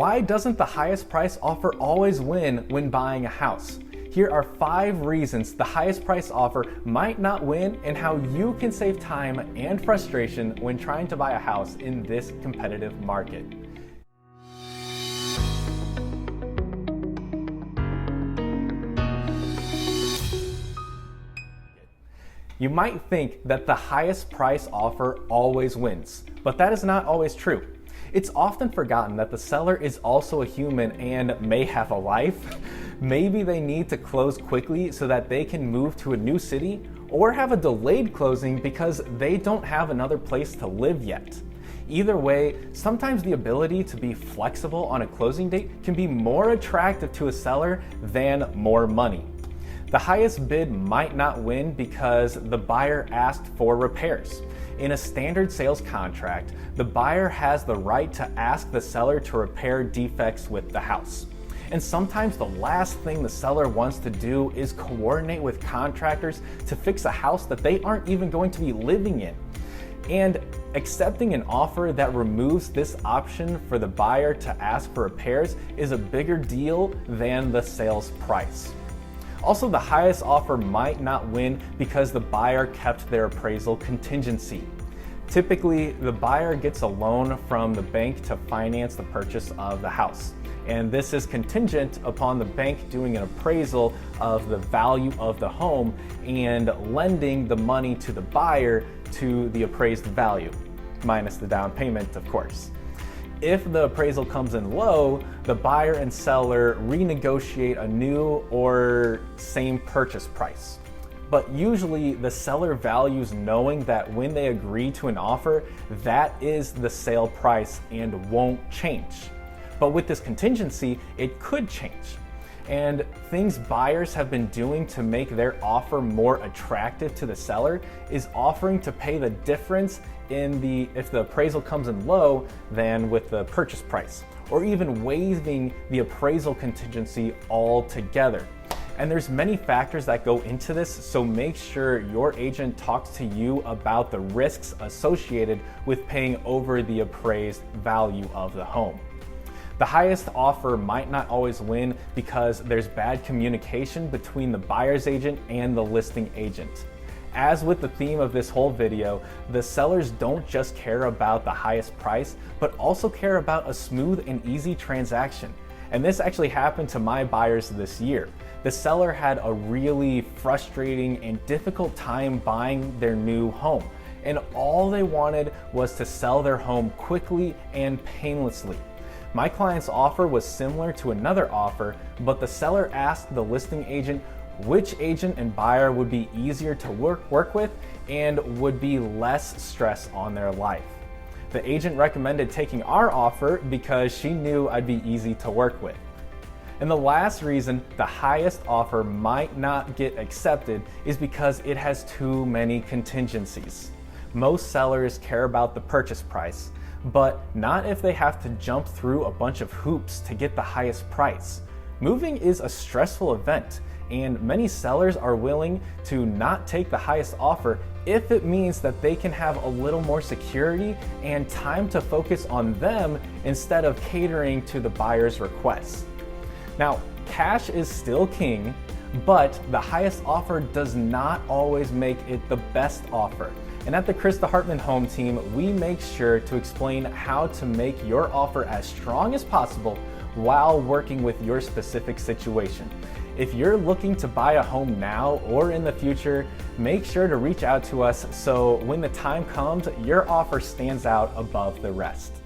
Why doesn't the highest price offer always win when buying a house? Here are 5 reasons the highest price offer might not win and how you can save time and frustration when trying to buy a house in this competitive market. You might think that the highest price offer always wins, but that is not always true. It's often forgotten that the seller is also a human and may have a life. Maybe they need to close quickly so that they can move to a new city, or have a delayed closing because they don't have another place to live yet. Either way, sometimes the ability to be flexible on a closing date can be more attractive to a seller than more money. The highest bid might not win because the buyer asked for repairs. In a standard sales contract, the buyer has the right to ask the seller to repair defects with the house. And sometimes the last thing the seller wants to do is coordinate with contractors to fix a house that they aren't even going to be living in. And accepting an offer that removes this option for the buyer to ask for repairs is a bigger deal than the sales price. Also, the highest offer might not win because the buyer kept their appraisal contingency. Typically, the buyer gets a loan from the bank to finance the purchase of the house. And this is contingent upon the bank doing an appraisal of the value of the home and lending the money to the buyer to the appraised value, minus the down payment, of course. If the appraisal comes in low, the buyer and seller renegotiate a new or same purchase price. But usually the seller values knowing that when they agree to an offer, that is the sale price and won't change. But with this contingency, it could change. And things buyers have been doing to make their offer more attractive to the seller is offering to pay the difference if the appraisal comes in low than with the purchase price, or even waiving the appraisal contingency altogether. And there's many factors that go into this, so make sure your agent talks to you about the risks associated with paying over the appraised value of the home. The highest offer might not always win because there's bad communication between the buyer's agent and the listing agent. As with the theme of this whole video, the sellers don't just care about the highest price, but also care about a smooth and easy transaction. And this actually happened to my buyers this year. The seller had a really frustrating and difficult time buying their new home, and all they wanted was to sell their home quickly and painlessly. My client's offer was similar to another offer, but the seller asked the listing agent which agent and buyer would be easier to work with and would be less stress on their life. The agent recommended taking our offer because she knew I'd be easy to work with. And the last reason the highest offer might not get accepted is because it has too many contingencies. Most sellers care about the purchase price, but not if they have to jump through a bunch of hoops to get the highest price. Moving is a stressful event, and many sellers are willing to not take the highest offer if it means that they can have a little more security and time to focus on them instead of catering to the buyer's requests. Now, cash is still king, but the highest offer does not always make it the best offer. And at the Krista Hartman Home Team, we make sure to explain how to make your offer as strong as possible while working with your specific situation. If you're looking to buy a home now or in the future, make sure to reach out to us so when the time comes, your offer stands out above the rest.